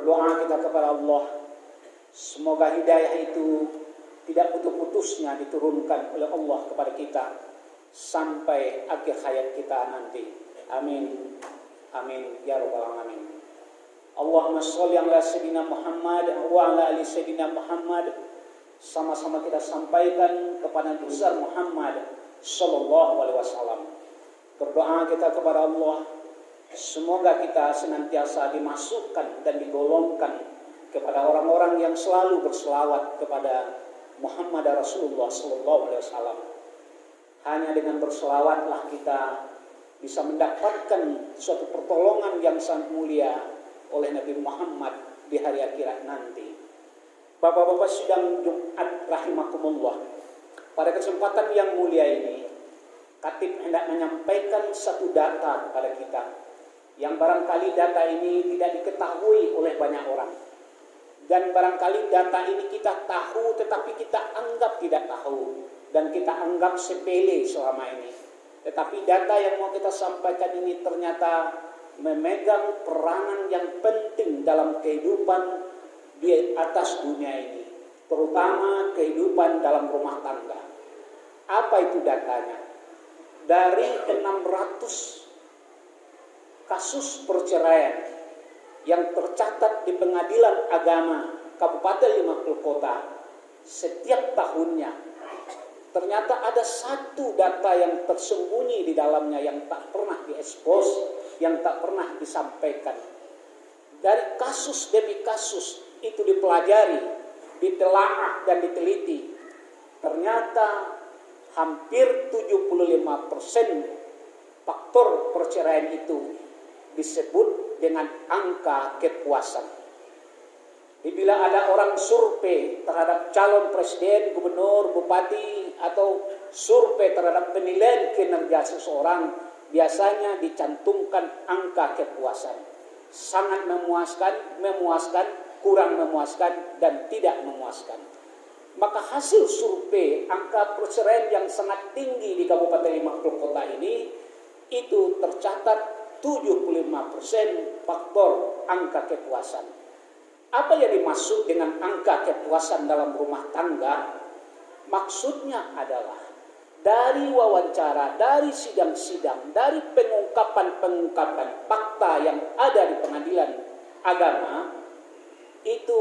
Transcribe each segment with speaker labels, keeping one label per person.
Speaker 1: Berdoa kita kepada Allah, semoga hidayah itu tidak putus-putusnya diturunkan oleh Allah kepada kita sampai akhir hayat kita nanti. Amin. Amin ya rabbal alamin. Allahumma sholli ala sayyidina Muhammad wa ala ali sayyidina Muhammad. Sama-sama kita sampaikan kepada Nabi besar Muhammad sallallahu alaihi wasallam. Berdoa kita kepada Allah, semoga kita senantiasa dimasukkan dan digolongkan kepada orang-orang yang selalu berselawat kepada Muhammad Rasulullah sallallahu alaihi wasallam. Hanya dengan berselawatlah kita bisa mendapatkan suatu pertolongan yang sangat mulia oleh Nabi Muhammad di hari akhirat nanti. Bapak-bapak sidang Jumat rahimakumullah. Pada kesempatan yang mulia ini, Khatib hendak menyampaikan satu data kepada kita yang barangkali data ini tidak diketahui oleh banyak orang. Dan barangkali data ini kita tahu tetapi kita anggap tidak tahu dan kita anggap sepele selama ini. Tetapi data yang mau kita sampaikan ini ternyata memegang peranan yang penting dalam kehidupan di atas dunia ini, terutama kehidupan dalam rumah tangga. Apa itu datanya? Dari 600 kasus perceraian yang tercatat di Pengadilan Agama Kabupaten 50 Kota setiap tahunnya, ternyata ada satu data yang tersembunyi di dalamnya yang tak pernah diekspos, yang tak pernah disampaikan. Dari kasus demi kasus itu dipelajari, ditelaah dan diteliti. Ternyata hampir 75% faktor perceraian itu disebut dengan angka kepuasan. Bila ada orang survei terhadap calon presiden, gubernur, bupati, atau survei terhadap penilaian kinerja seseorang, biasanya dicantumkan angka kepuasan. Sangat memuaskan, memuaskan, kurang memuaskan, dan tidak memuaskan. Maka hasil survei angka perceraian yang sangat tinggi di Kabupaten 50 Kota ini, itu tercatat 75% faktor angka kepuasan. Apa yang dimaksud dengan angka kepuasan dalam rumah tangga? Maksudnya adalah dari wawancara, dari sidang-sidang, dari pengungkapan-pengungkapan fakta yang ada di Pengadilan Agama, itu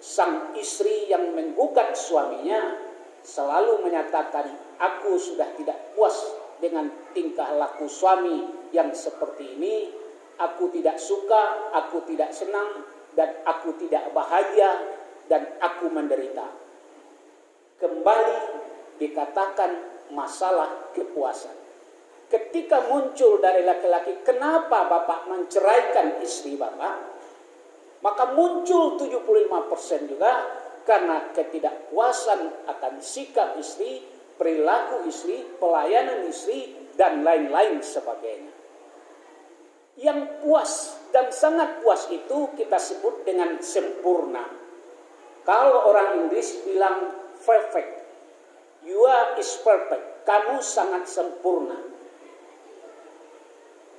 Speaker 1: sang istri yang menggugat suaminya selalu menyatakan, aku sudah tidak puas dengan tingkah laku suami yang seperti ini, aku tidak suka, aku tidak senang, dan aku tidak bahagia, dan aku menderita. Kembali dikatakan masalah kepuasan. Ketika muncul dari laki-laki, kenapa bapak menceraikan istri bapak? Maka muncul 75% juga karena ketidakpuasan akan sikap istri, perilaku istri, pelayanan istri, dan lain-lain sebagainya. Yang puas dan sangat puas itu kita sebut dengan sempurna. Kalau orang Inggris bilang perfect, you are is perfect, kamu sangat sempurna.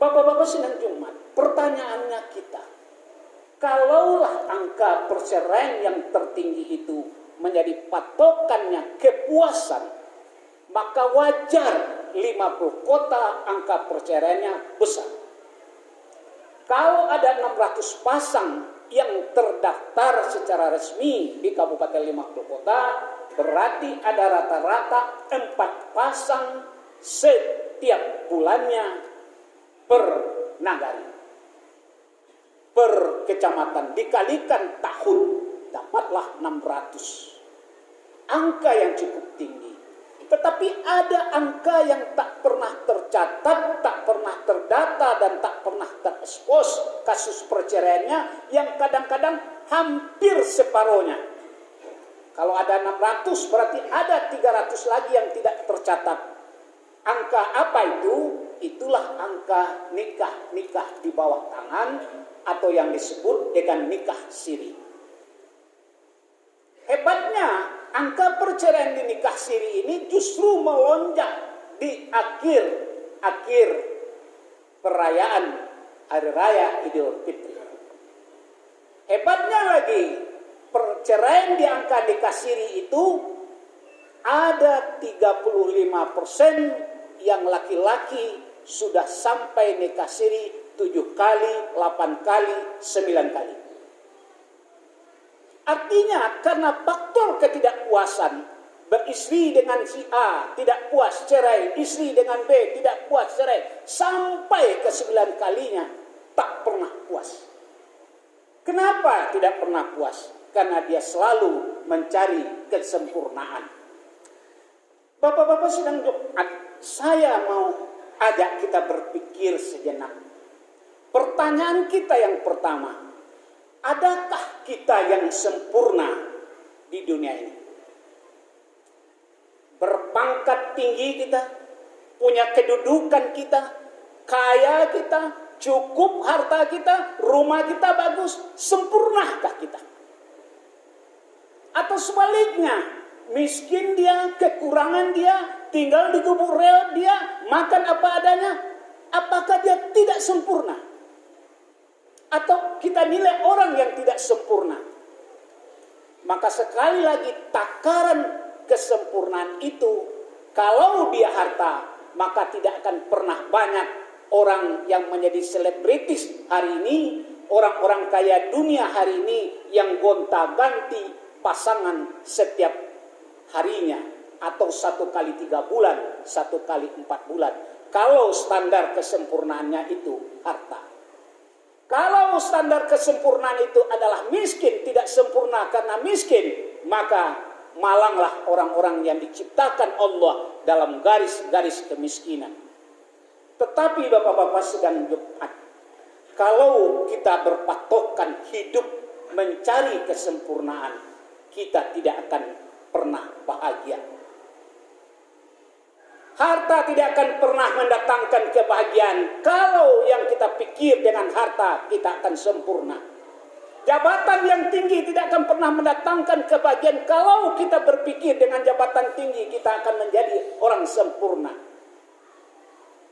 Speaker 1: Bapak-bapak sidang Jumat, pertanyaannya kita, kalaulah angka perceraian yang tertinggi itu menjadi patokannya kepuasan, maka wajar 50 kota angka perceraiannya besar. Kalau ada 600 pasang yang terdaftar secara resmi di Kabupaten 50 Kota, berarti ada rata-rata 4 pasang setiap bulannya per nagari, per kecamatan. Dikalikan tahun, dapatlah 600. Angka yang cukup tinggi. Tetapi ada angka yang tak pernah tercatat, tak pernah terdata, dan tak pernah terekspos kasus perceraiannya yang kadang-kadang hampir separohnya. Kalau ada 600 berarti ada 300 lagi yang tidak tercatat. Angka apa itu? Itulah angka nikah di bawah tangan atau yang disebut dengan nikah siri. Hebatnya, angka perceraian di nikah siri ini justru melonjak di akhir perayaan Hari Raya Idul Fitri. Hebatnya lagi, perceraian di angka nikah siri itu ada 35% yang laki-laki sudah sampai nikah siri 7 kali, 8 kali, 9 kali. Artinya karena faktor ketidakpuasan, beristri dengan si A tidak puas cerai, istri dengan B tidak puas cerai, sampai ke 9 kalinya tak pernah puas. Kenapa tidak pernah puas? Karena dia selalu mencari kesempurnaan. Bapak-bapak sedang Jumat, saya mau ajak kita berpikir sejenak. Pertanyaan kita yang pertama, adakah kita yang sempurna di dunia ini? Berpangkat tinggi kita, punya kedudukan kita, kaya kita, cukup harta kita, rumah kita bagus, sempurnakah kita? Atau sebaliknya, miskin dia, kekurangan dia, tinggal di gubuk reot dia, makan apa adanya, apakah dia tidak sempurna? Atau kita nilai orang yang tidak sempurna? Maka sekali lagi takaran kesempurnaan itu, kalau dia harta, maka tidak akan pernah banyak orang yang menjadi selebritis hari ini, orang-orang kaya dunia hari ini yang gonta-ganti pasangan setiap harinya, atau 1 kali 3 bulan, 1 kali 4 bulan. Kalau standar kesempurnaannya itu harta. Kalau standar kesempurnaan itu adalah miskin, tidak sempurna karena miskin, maka malanglah orang-orang yang diciptakan Allah dalam garis-garis kemiskinan. Tetapi bapak-bapak sedang Jumat, kalau kita berpatokan hidup mencari kesempurnaan, kita tidak akan pernah bahagia. Harta tidak akan pernah mendatangkan kebahagiaan. Kalau yang kita pikir dengan harta, kita akan sempurna. Jabatan yang tinggi tidak akan pernah mendatangkan kebahagiaan. Kalau kita berpikir dengan jabatan tinggi, kita akan menjadi orang sempurna.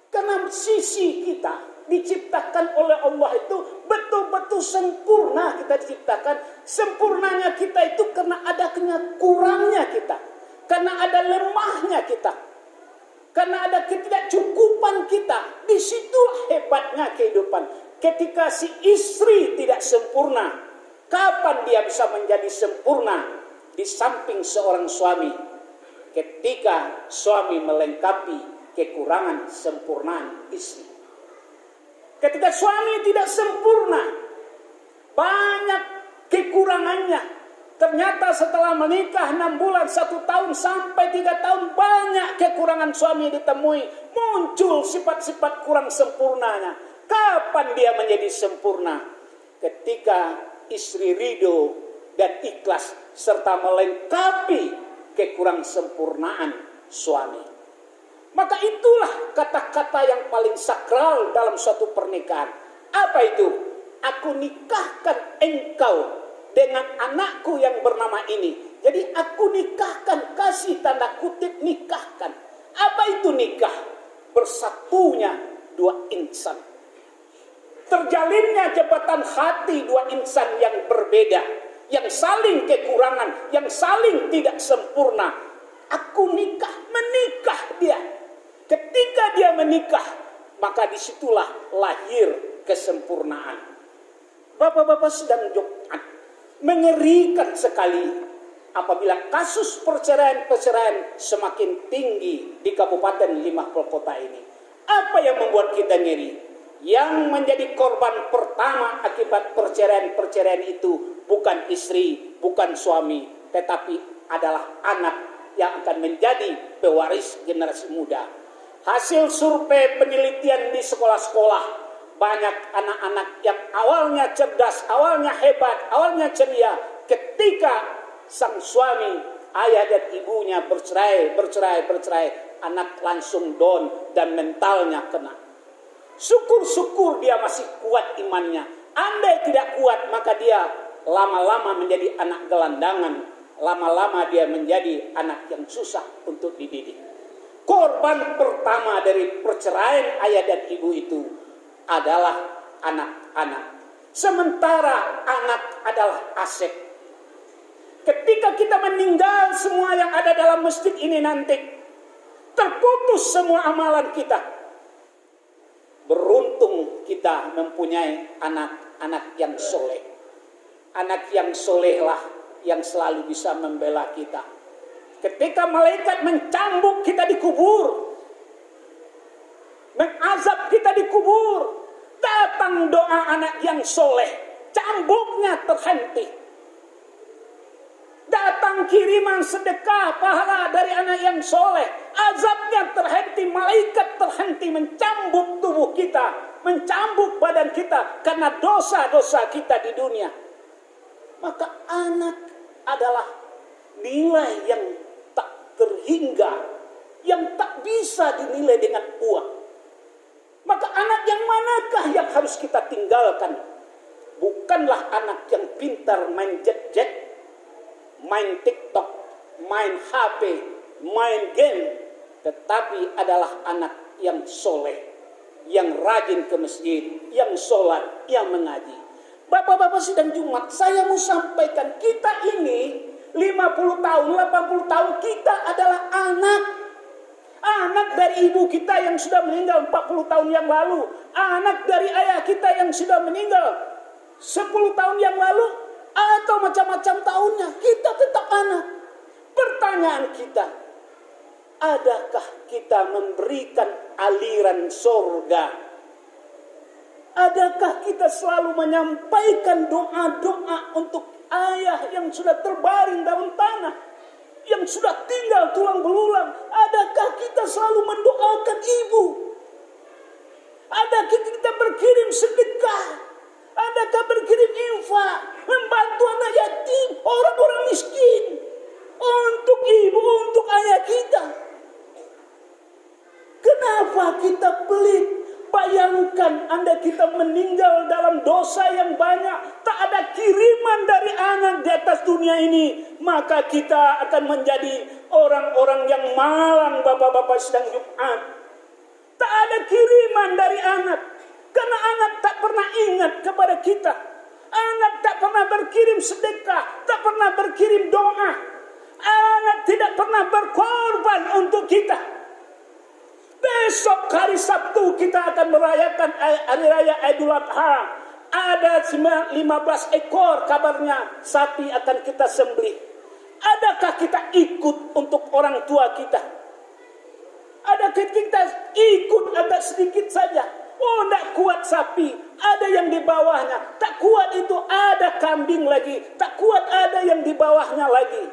Speaker 1: Karena sisi kita diciptakan oleh Allah itu betul-betul sempurna kita diciptakan. Sempurnanya kita itu karena ada kurangnya kita. Karena ada lemahnya kita. Karena ada ketidakcukupan kita. Disitulah hebatnya kehidupan. Ketika si istri tidak sempurna, kapan dia bisa menjadi sempurna di samping seorang suami? Ketika suami melengkapi kekurangan sempurnaan istri. Ketika suami tidak sempurna, banyak kekurangannya. Ternyata setelah menikah 6 bulan, 1 tahun sampai 3 tahun, banyak kekurangan suami ditemui. Muncul sifat-sifat kurang sempurnanya. Kapan dia menjadi sempurna? Ketika istri ridho dan ikhlas serta melengkapi kekurang sempurnaan suami. Maka itulah kata-kata yang paling sakral dalam suatu pernikahan. Apa itu? Aku nikahkan engkau dengan anakku yang bernama ini. Jadi aku nikahkan, kasih tanda kutip nikahkan. Apa itu nikah? Bersatunya 2 insan. Terjalinnya jabatan hati 2 insan yang berbeda. Yang saling kekurangan, yang saling tidak sempurna. Aku menikah dia. Ketika dia menikah, maka disitulah lahir kesempurnaan. Bapak-bapak sedang Jumat. Mengerikan sekali apabila kasus perceraian semakin tinggi di Kabupaten 50 kota ini. Apa yang membuat kita ngeri? Yang menjadi korban pertama akibat perceraian itu bukan istri, bukan suami, tetapi adalah anak yang akan menjadi pewaris generasi muda. Hasil survei penelitian di sekolah-sekolah, banyak anak-anak yang awalnya cerdas, awalnya hebat, awalnya ceria. Ketika sang suami, ayah dan ibunya bercerai, anak langsung down dan mentalnya kena. Syukur-syukur dia masih kuat imannya. Andai tidak kuat, maka dia lama-lama menjadi anak gelandangan. Lama-lama dia menjadi anak yang susah untuk dididik. Korban pertama dari perceraian ayah dan ibu itu adalah anak-anak. Sementara anak adalah aset. Ketika kita meninggal, semua yang ada dalam masjid ini nanti terputus semua amalan kita. Beruntung kita mempunyai anak-anak yang soleh. Anak yang solehlah yang selalu bisa membela kita. Ketika malaikat mencambuk kita di kubur, mengazab kita di kubur, datang doa anak yang soleh, cambuknya terhenti. Datang kiriman sedekah pahala dari anak yang soleh, azabnya terhenti, malaikat terhenti mencambuk tubuh kita, mencambuk badan kita karena dosa-dosa kita di dunia. Maka anak adalah nilai yang tak terhingga, yang tak bisa dinilai dengan uang. Maka anak yang manakah yang harus kita tinggalkan? Bukanlah anak yang pintar main jet-jet, main TikTok, main HP, main game, tetapi adalah anak yang soleh, yang rajin ke masjid, yang sholat, yang mengaji. Bapak-bapak sidang Jumat, saya mau sampaikan, kita ini 50 tahun, 80 tahun, kita adalah anak. Anak dari ibu kita yang sudah meninggal 40 tahun yang lalu. Anak dari ayah kita yang sudah meninggal 10 tahun yang lalu. Atau macam-macam tahunnya, kita tetap anak. Pertanyaan kita, adakah kita memberikan aliran surga? Adakah kita selalu menyampaikan doa-doa untuk ayah yang sudah terbaring dalam tanah, yang sudah tinggal tulang belulang? Adakah kita selalu mendoakan ibu? Adakah kita berkirim sedekah? Adakah berkirim infak, membantu anak yatim, orang-orang miskin, untuk ibu, untuk ayah kita? Kenapa kita pelit? Bayangkan Anda kita meninggal dalam dosa yang banyak, tak ada kiriman dari anak di atas dunia ini, maka kita akan menjadi orang-orang yang malang, bapak-bapak sidang Jumat. Tak ada kiriman dari anak. Karena anak tak pernah ingat kepada kita. Anak tak pernah berkirim sedekah, tak pernah berkirim doa. Anak tidak pernah berkorban untuk kita. Besok hari Sabtu kita akan merayakan Hari Raya Idul Adha. Ada 15 ekor kabarnya sapi akan kita sembelih. Adakah kita ikut untuk orang tua kita? Adakah kita ikut agak sedikit saja? Oh, tak kuat sapi, ada yang di bawahnya. Tak kuat itu ada kambing lagi. Tak kuat ada yang di bawahnya lagi.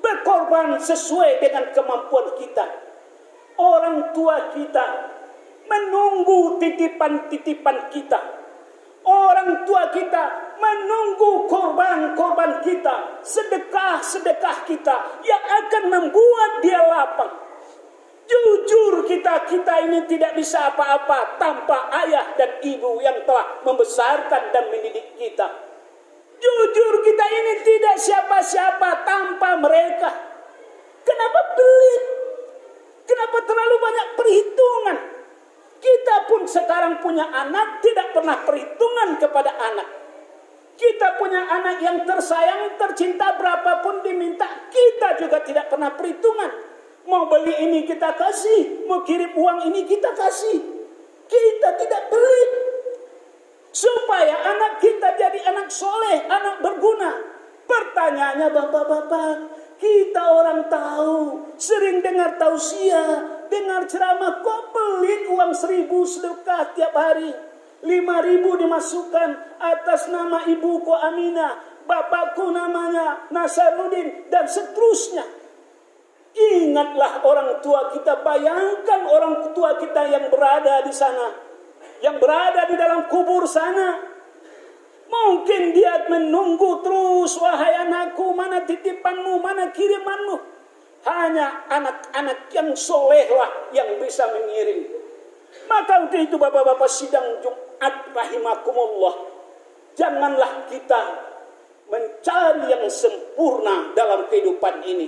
Speaker 1: Berkorban sesuai dengan kemampuan kita. Orang tua kita menunggu titipan-titipan kita. Orang tua kita menunggu korban-korban kita, sedekah-sedekah kita yang akan membuat dia lapang. Jujur kita ini tidak bisa apa-apa tanpa ayah dan ibu yang telah membesarkan dan mendidik kita. Jujur kita ini tidak siapa-siapa tanpa mereka. Kenapa pelit? Kenapa terlalu banyak perhitungan? Kita pun sekarang punya anak, tidak pernah perhitungan kepada anak. Kita punya anak yang tersayang, tercinta, berapapun diminta, kita juga tidak pernah perhitungan. Mau beli ini kita kasih, mau kirim uang ini kita kasih. Kita tidak pelit. Supaya anak kita jadi anak soleh, anak berguna. Pertanyaannya bapak-bapak, kita orang tahu, sering dengar tausiah, dengar ceramah, kok pelit uang 1.000 sedekah tiap hari. 5.000 dimasukkan atas nama ibuku Aminah, bapakku namanya Nasaruddin, dan seterusnya. Ingatlah orang tua kita, bayangkan orang tua kita yang berada di sana, yang berada di dalam kubur sana. Mungkin dia menunggu terus, wahai anakku, mana titipanmu, mana kirimanmu. Hanya anak-anak yang solehlah yang bisa mengirim. Maka untuk itu bapak-bapak sidang Jumat rahimakumullah, janganlah kita mencari yang sempurna dalam kehidupan ini.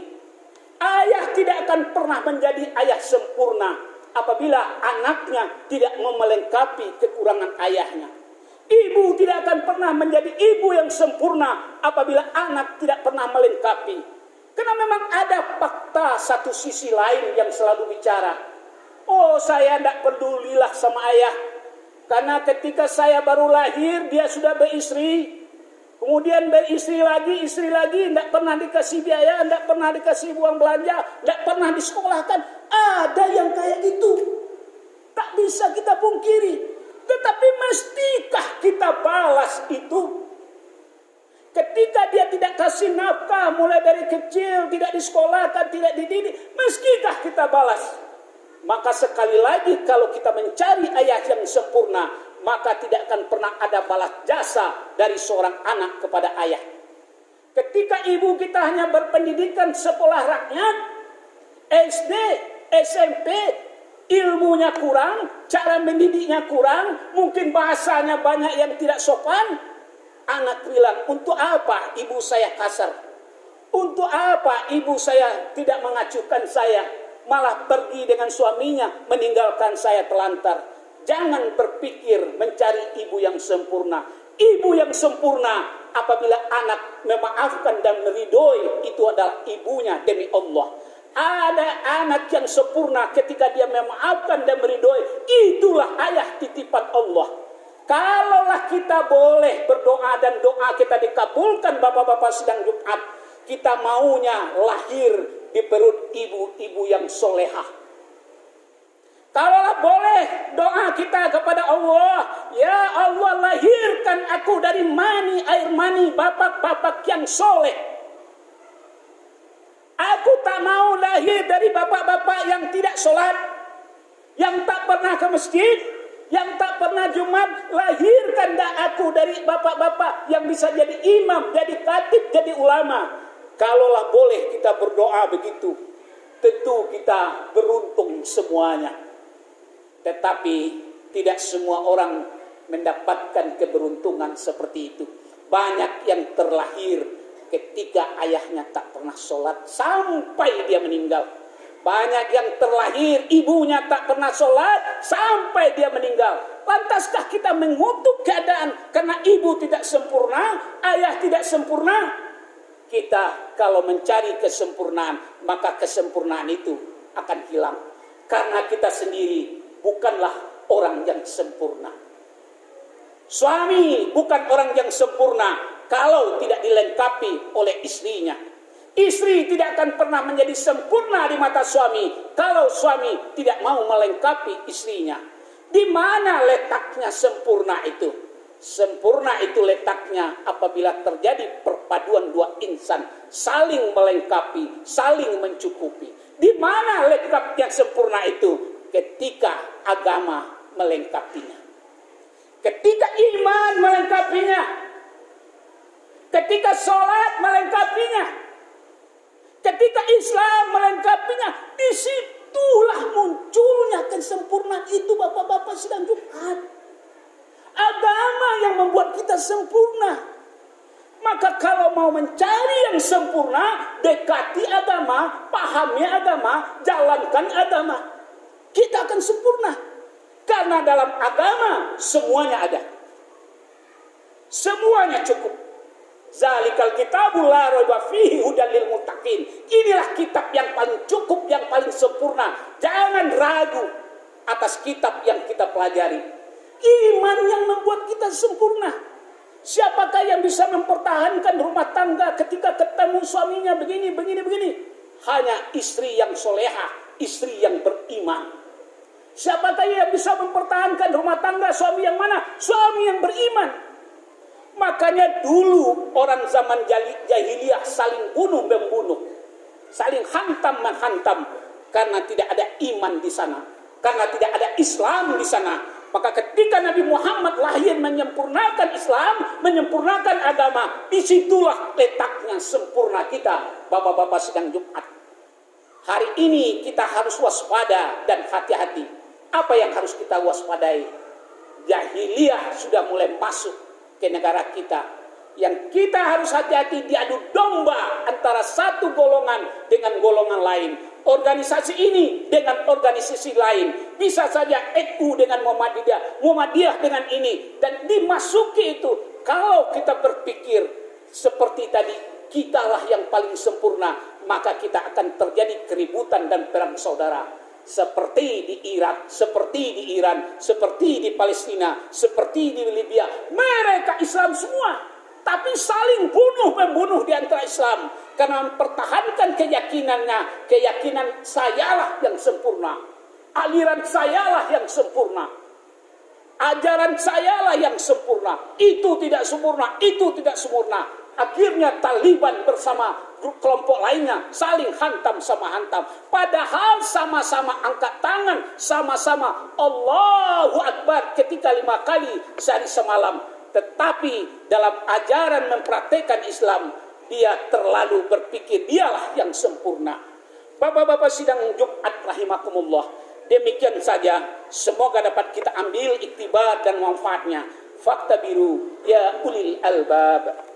Speaker 1: Ayah tidak akan pernah menjadi ayah sempurna apabila anaknya tidak mau melengkapi kekurangan ayahnya. Ibu tidak akan pernah menjadi ibu yang sempurna apabila anak tidak pernah melengkapi. Karena memang ada fakta satu sisi lain yang selalu bicara. Oh, saya tidak pedulilah sama ayah. Karena ketika saya baru lahir, dia sudah beristri. Kemudian beristri lagi, tidak pernah dikasih biaya, tidak pernah dikasih uang belanja, tidak pernah disekolahkan. Ada yang kayak gitu. Tak bisa kita pungkiri. Tetapi mestikah kita balas itu? Ketika dia tidak kasih nafkah mulai dari kecil, tidak disekolahkan, tidak dididik, meskipun kita balas? Maka sekali lagi kalau kita mencari ayah yang sempurna, maka tidak akan pernah ada balas jasa dari seorang anak kepada ayah. Ketika ibu kita hanya berpendidikan sekolah rakyat, SD, SMP, ilmunya kurang, cara mendidiknya kurang, mungkin bahasanya banyak yang tidak sopan, anak bilang, untuk apa ibu saya kasar? Untuk apa ibu saya tidak mengacuhkan saya? Malah pergi dengan suaminya, meninggalkan saya telantar. Jangan berpikir mencari ibu yang sempurna. Ibu yang sempurna apabila anak memaafkan dan meridhoi, itu adalah ibunya demi Allah. Ada anak yang sempurna ketika dia memaafkan dan meridhoi, itulah ayah titipan Allah. Kalaulah kita boleh berdoa dan doa kita dikabulkan bapak-bapak sidang Jumat, kita maunya lahir di perut ibu-ibu yang solehah. Kalaulah boleh doa kita kepada Allah, ya Allah lahirkan aku dari mani air mani bapak-bapak yang soleh. Aku tak mau lahir dari bapak-bapak yang tidak sholat, yang tak pernah ke masjid, yang tak pernah Jumat. Lahirkan dah aku dari bapak-bapak yang bisa jadi imam, jadi khatib, jadi ulama. Kalaulah boleh kita berdoa begitu, tentu kita beruntung semuanya. Tetapi tidak semua orang mendapatkan keberuntungan seperti itu. Banyak yang terlahir ketika ayahnya tak pernah sholat sampai dia meninggal. Banyak yang terlahir ibunya tak pernah sholat sampai dia meninggal. Lantaskah kita mengutuk keadaan karena ibu tidak sempurna, ayah tidak sempurna? Kita kalau mencari kesempurnaan, maka kesempurnaan itu akan hilang. Karena kita sendiri bukanlah orang yang sempurna. Suami bukan orang yang sempurna kalau tidak dilengkapi oleh istrinya. Istri tidak akan pernah menjadi sempurna di mata suami kalau suami tidak mau melengkapi istrinya. Di mana letaknya sempurna itu? Sempurna itu letaknya apabila terjadi perpaduan dua insan, saling melengkapi, saling mencukupi. Di mana letaknya sempurna itu? Ketika agama melengkapinya, ketika iman melengkapinya, ketika sholat melengkapinya, ketika Islam melengkapinya. Disitulah munculnya kesempurnaan itu bapak-bapak sidang Jumat. Agama yang membuat kita sempurna. Maka kalau mau mencari yang sempurna, dekati agama, pahami agama, jalankan agama, kita akan sempurna. Karena dalam agama semuanya ada, semuanya cukup. Zalikal kitabul la raiba fihi hudal lil muttaqin. Inilah kitab yang paling cukup, yang paling sempurna. Jangan ragu atas kitab yang kita pelajari. Iman yang membuat kita sempurna. Siapakah yang bisa mempertahankan rumah tangga ketika ketemu suaminya begini? Hanya istri yang solehah, istri yang beriman. Siapakah yang bisa mempertahankan rumah tangga? Suami yang mana? Suami yang beriman. Makanya dulu orang zaman jahiliyah saling bunuh-membunuh, saling hantam-menghantam karena tidak ada iman di sana, karena tidak ada Islam di sana. Maka ketika Nabi Muhammad lahir menyempurnakan Islam, menyempurnakan agama, disitulah letaknya sempurna kita, bapak-bapak sidang Jumat. Hari ini kita harus waspada dan hati-hati. Apa yang harus kita waspadai? Jahiliyah sudah mulai masuk ke negara kita. Yang kita harus hati-hati, diadu domba antara satu golongan dengan golongan lain. organisasi ini dengan organisasi lain, bisa saja NU dengan Muhammadiyah dengan ini, dan dimasuki itu. Kalau kita berpikir seperti tadi, kitalah yang paling sempurna, maka kita akan terjadi keributan dan perang saudara. Seperti di Irak, seperti di Iran, seperti di Palestina, seperti di Libya. Mereka Islam semua, tapi saling membunuh di antara Islam. Karena mempertahankan keyakinannya, keyakinan sayalah yang sempurna. Aliran sayalah yang sempurna. Ajaran sayalah yang sempurna. Itu tidak sempurna, itu tidak sempurna. Akhirnya Taliban bersama kelompok lainnya saling hantam sama hantam. Padahal sama-sama angkat tangan, sama-sama Allahu Akbar ketika 5 kali sehari semalam. Tetapi dalam ajaran mempraktekkan Islam, dia terlalu berpikir dialah yang sempurna. Bapak-bapak sidang Jumat rahimakumullah. Demikian saja, semoga dapat kita ambil iktibar dan manfaatnya. Fakta biru ya ulil albab.